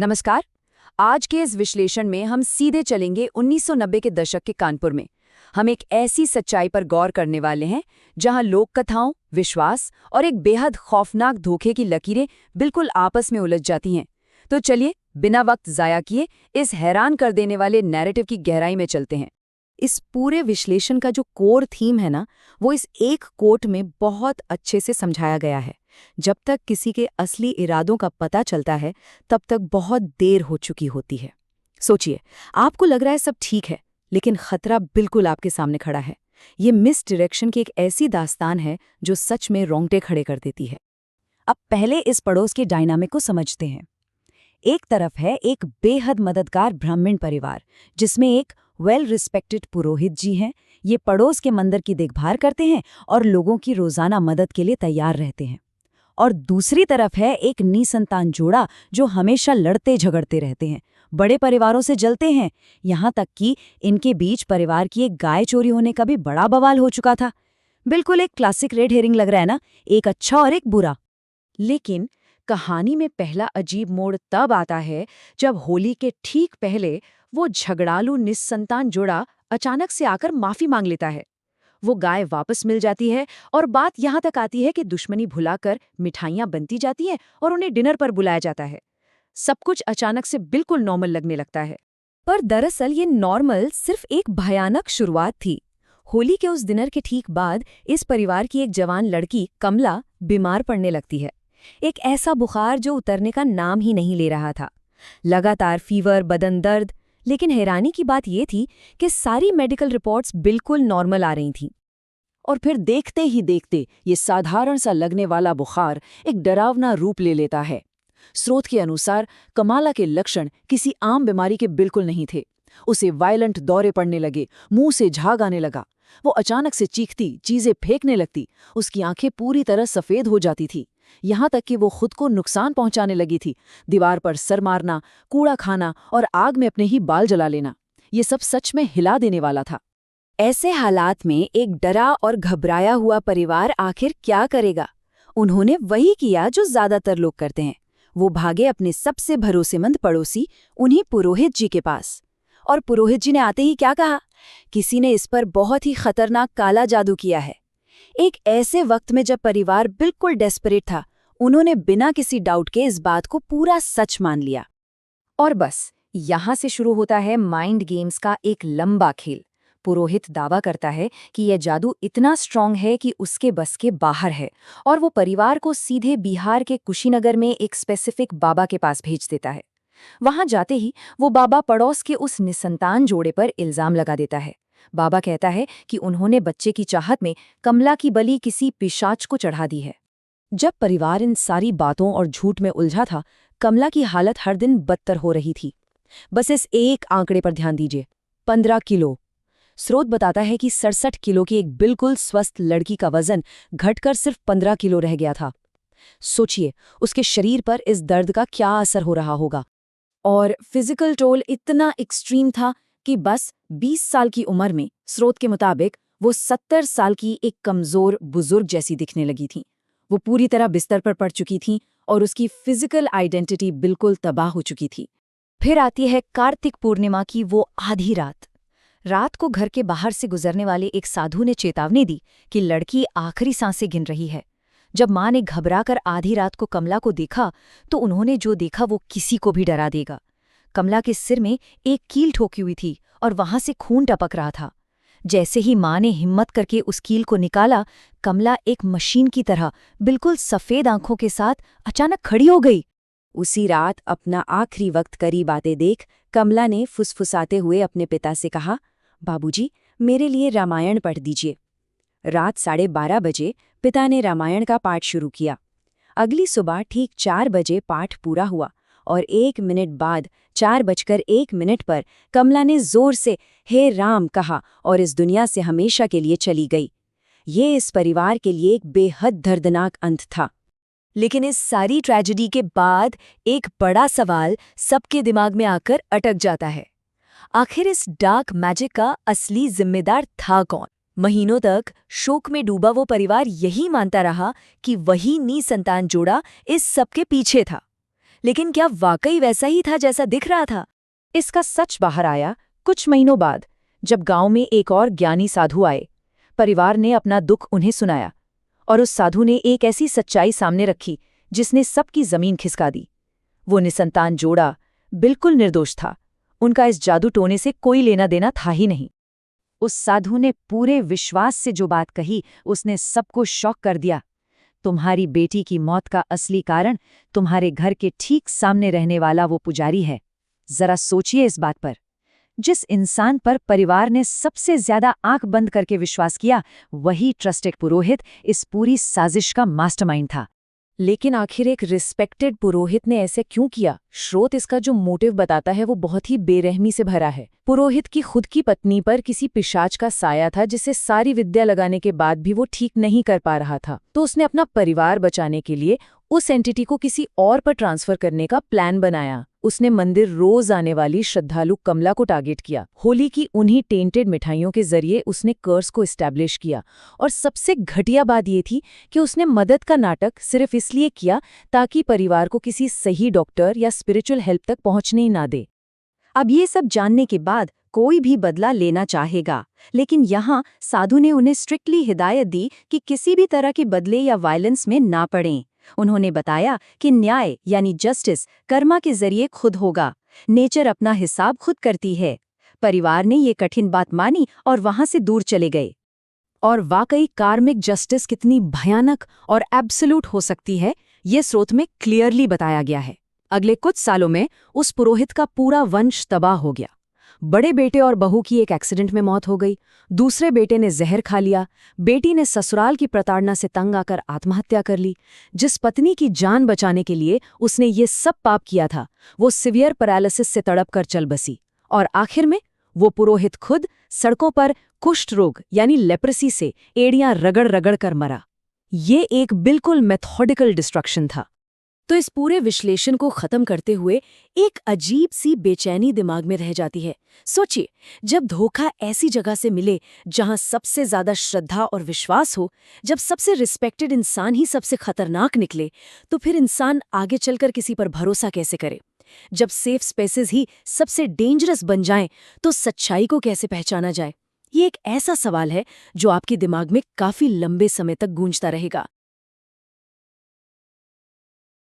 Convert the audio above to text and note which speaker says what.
Speaker 1: नमस्कार। आज के इस विश्लेषण में हम सीधे चलेंगे 1990 के दशक के कानपुर में। हम एक ऐसी सच्चाई पर गौर करने वाले हैं जहां लोक कथाओं, विश्वास और एक बेहद खौफनाक धोखे की लकीरें बिल्कुल आपस में उलझ जाती हैं। तो चलिए, बिना वक्त ज़ाया किए इस हैरान कर देने वाले नैरेटिव की गहराई में चलते हैं। इस पूरे विश्लेषण का जो कोर थीम है ना, वो इस एक कोट में बहुत अच्छे से समझाया गया है। जब तक किसी के असली इरादों का पता चलता है, तब तक बहुत देर हो चुकी होती है। सोचिए, आपको लग रहा है सब ठीक है, लेकिन खतरा बिल्कुल आपके सामने खड़ा है। ये मिस डायरेक्शन की एक ऐसी दास्तान है जो सच में रोंगटे खड़े कर देती है। अब पहले इस पड़ोस के डायनामिक को समझते हैं। एक तरफ है एक बेहद मददगार ब्राह्मण परिवार, जिसमें एक वेल रिस्पेक्टेड पुरोहित जी हैं। ये पड़ोस के मंदिर की देखभाल करते हैं और लोगों की रोजाना मदद के लिए तैयार रहते हैं। और दूसरी तरफ है एक निसंतान जोड़ा जो हमेशा लड़ते झगड़ते रहते हैं, बड़े परिवारों से जलते हैं। यहाँ तक कि इनके बीच परिवार की एक गाय चोरी होने का भी बड़ा बवाल हो चुका था। बिल्कुल एक क्लासिक रेड हेरिंग लग रहा है ना, एक अच्छा और एक बुरा। लेकिन कहानी में पहला अजीब मोड़ तब आता है जब होली के ठीक पहले वो झगड़ालू निस्संतान जोड़ा अचानक से आकर माफी मांग लेता है। वो गाय वापस मिल जाती है और बात यहाँ तक आती है कि दुश्मनी भुलाकर मिठाइयाँ बनती जाती हैं और उन्हें डिनर पर बुलाया जाता है। सब कुछ अचानक से बिल्कुल नॉर्मल लगने लगता है। पर दरअसल ये नॉर्मल सिर्फ एक भयानक शुरुआत थी। होली के उस डिनर के ठीक बाद इस परिवार की एक जवान लड़की कमला बीमार पड़ने लगती है। एक ऐसा बुखार जो उतरने का नाम ही नहीं ले रहा था। लगातार फीवर, बदन दर्द। लेकिन हैरानी की बात यह थी कि सारी मेडिकल रिपोर्ट्स बिल्कुल नॉर्मल आ रही थीं। और फिर देखते ही देखते ये साधारण सा लगने वाला बुखार एक डरावना रूप ले लेता है। स्रोत के अनुसार कमाला के लक्षण किसी आम बीमारी के बिल्कुल नहीं थे। उसे वायलेंट दौरे पड़ने लगे, मुंह से झाग आने लगा। वो अचानक से चीखती, चीजें फेंकने लगती। उसकी आंखें पूरी तरह सफेद हो जाती थी, यहाँ तक कि वो खुद को नुकसान पहुंचाने लगी थी। दीवार पर सर मारना, कूड़ा खाना और आग में अपने ही बाल जला लेना, ये सब सच में हिला देने वाला था। ऐसे हालात में एक डरा और घबराया हुआ परिवार आखिर क्या करेगा? उन्होंने वही किया जो ज्यादातर लोग करते हैं। वो भागे अपने सबसे भरोसेमंद पड़ोसी, उन्हीं पुरोहित जी के पास। और पुरोहित जी ने आते ही क्या कहा? किसी ने इस पर बहुत ही खतरनाक काला जादू किया है। एक ऐसे वक्त में जब परिवार बिल्कुल डेस्परेट था, उन्होंने बिना किसी डाउट के इस बात को पूरा सच मान लिया। और बस यहां से शुरू होता है माइंड गेम्स का एक लंबा खेल। पुरोहित दावा करता है कि यह जादू इतना स्ट्रांग है कि उसके बस के बाहर है, और वो परिवार को सीधे बिहार के कुशीनगर में एक स्पेसिफिक बाबा के पास भेज देता है। वहां जाते ही वो बाबा पड़ोस के उस निसंतान जोड़े पर इल्जाम लगा देता है। बाबा कहता है कि उन्होंने बच्चे की चाहत में कमला की बलि किसी पिशाच को चढ़ा दी है। जब परिवार इन सारी बातों और झूठ में उलझा था, कमला की हालत हर दिन बदतर हो रही थी। बस इस एक आंकड़े पर ध्यान दीजिए, 15 किलो। स्रोत बताता है कि 67 किलो की एक बिल्कुल स्वस्थ लड़की का वजन घटकर सिर्फ 15 किलो रह गया था। सोचिए, उसके शरीर पर इस दर्द का क्या असर हो रहा होगा। और फिजिकल टोल इतना एक्सट्रीम था कि बस 20 साल की उम्र में, स्रोत के मुताबिक, वो 70 साल की एक कमजोर बुजुर्ग जैसी दिखने लगी थी। वो पूरी तरह बिस्तर पर पड़ चुकी थी और उसकी फिजिकल आइडेंटिटी बिल्कुल तबाह हो चुकी थी। फिर आती है कार्तिक पूर्णिमा की वो आधी रात। रात को घर के बाहर से गुजरने वाले एक साधु ने चेतावनी दी कि लड़की आखिरी सांसें गिन रही है। जब माँ ने घबराकर आधी रात को कमला को देखा, तो उन्होंने जो देखा वो किसी को भी डरा देगा। कमला के सिर में एक कील ठोकी हुई थी और वहां से खून टपक रहा था। जैसे ही माँ ने हिम्मत करके उस कील को निकाला, कमला एक मशीन की तरह बिल्कुल सफेद आंखों के साथ अचानक खड़ी हो गई। उसी रात अपना आखिरी वक्त करीब आते देख कमला ने फुसफुसाते हुए अपने पिता से कहा, बाबूजी, मेरे लिए रामायण पढ़ दीजिए। रात 12:30 बजे पिता ने रामायण का पाठ शुरू किया। अगली सुबह ठीक 4 बजे पाठ पूरा हुआ और 1 मिनट बाद 4:01 पर कमला ने जोर से हे राम कहा और इस दुनिया से हमेशा के लिए चली गई। ये इस परिवार के लिए एक बेहद दर्दनाक अंत था। लेकिन इस सारी ट्रेजेडी के बाद एक बड़ा सवाल सबके दिमाग में आकर अटक जाता है। आखिर इस डार्क मैजिक का असली जिम्मेदार था कौन? महीनों तक शोक में डूबा वो परिवार यही मानता रहा कि वही निसंतान जोड़ा इस सब के पीछे था। लेकिन क्या वाकई वैसा ही था जैसा दिख रहा था? इसका सच बाहर आया कुछ महीनों बाद, जब गांव में एक और ज्ञानी साधु आए। परिवार ने अपना दुख उन्हें सुनाया, और उस साधु ने एक ऐसी सच्चाई सामने रखी जिसने सबकी जमीन खिसका दी। वो निसंतान जोड़ा बिल्कुल निर्दोष था। उनका इस जादू टोने से कोई लेना देना था ही नहीं। उस साधु ने पूरे विश्वास से जो बात कही, उसने सबको शॉक कर दिया। तुम्हारी बेटी की मौत का असली कारण तुम्हारे घर के ठीक सामने रहने वाला वो पुजारी है। जरा सोचिए इस बात पर। जिस इंसान पर परिवार ने सबसे ज्यादा आंख बंद करके विश्वास किया, वही ट्रस्टेड पुरोहित इस पूरी साजिश का मास्टरमाइंड था। लेकिन आखिर एक रिस्पेक्टेड पुरोहित ने ऐसे क्यों किया? स्रोत इसका जो मोटिव बताता है वो बहुत ही बेरहमी से भरा है। पुरोहित की खुद की पत्नी पर किसी पिशाच का साया था, जिसे सारी विद्या लगाने के बाद भी वो ठीक नहीं कर पा रहा था। तो उसने अपना परिवार बचाने के लिए उस एंटिटी को किसी और पर ट्रांसफर करने का प्लान बनाया। उसने मंदिर रोज आने वाली श्रद्धालु कमला को टारगेट किया। होली की उन्हीं टेंटेड मिठाइयों के जरिए उसने कर्स को एस्टैब्लिश किया। और सबसे घटिया बात ये थी कि उसने मदद का नाटक सिर्फ इसलिए किया ताकि परिवार को किसी सही डॉक्टर या स्पिरिचुअल हेल्प तक पहुंचने ही ना दे। अब ये सब जानने के बाद कोई भी बदला लेना चाहेगा, लेकिन यहाँ साधु ने उन्हें स्ट्रिक्टली हिदायत दी कि किसी भी तरह के बदले या वायलेंस में ना पड़ें। उन्होंने बताया कि न्याय यानी जस्टिस कर्मा के जरिए खुद होगा। नेचर अपना हिसाब खुद करती है। परिवार ने ये कठिन बात मानी और वहां से दूर चले गए। और वाकई कार्मिक जस्टिस कितनी भयानक और एब्सोल्यूट हो सकती है, ये स्रोत में क्लियरली बताया गया है। अगले कुछ सालों में उस पुरोहित का पूरा वंश तबाह हो गया। बड़े बेटे और बहू की एक एक्सीडेंट में मौत हो गई। दूसरे बेटे ने जहर खा लिया। बेटी ने ससुराल की प्रताड़ना से तंग आकर आत्महत्या कर ली। जिस पत्नी की जान बचाने के लिए उसने ये सब पाप किया था, वो सिवियर पैरालिसिस से तड़प कर चल बसी। और आखिर में वो पुरोहित खुद सड़कों पर कुष्ठ रोग यानी लेप्रेसी से एड़ियां रगड़ रगड़ कर मरा। ये एक बिल्कुल मेथोडिकल डिस्ट्रक्शन था। तो इस पूरे विश्लेषण को खत्म करते हुए एक अजीब सी बेचैनी दिमाग में रह जाती है। सोचिए, जब धोखा ऐसी जगह से मिले जहां सबसे ज्यादा श्रद्धा और विश्वास हो, जब सबसे रिस्पेक्टेड इंसान ही सबसे खतरनाक निकले, तो फिर इंसान आगे चलकर किसी पर भरोसा कैसे करे? जब सेफ स्पेसेस ही सबसे डेंजरस बन जाएं, तो सच्चाई को कैसे पहचाना जाए? ये एक ऐसा सवाल है जो आपके दिमाग में काफी लंबे समय तक गूंजता रहेगा।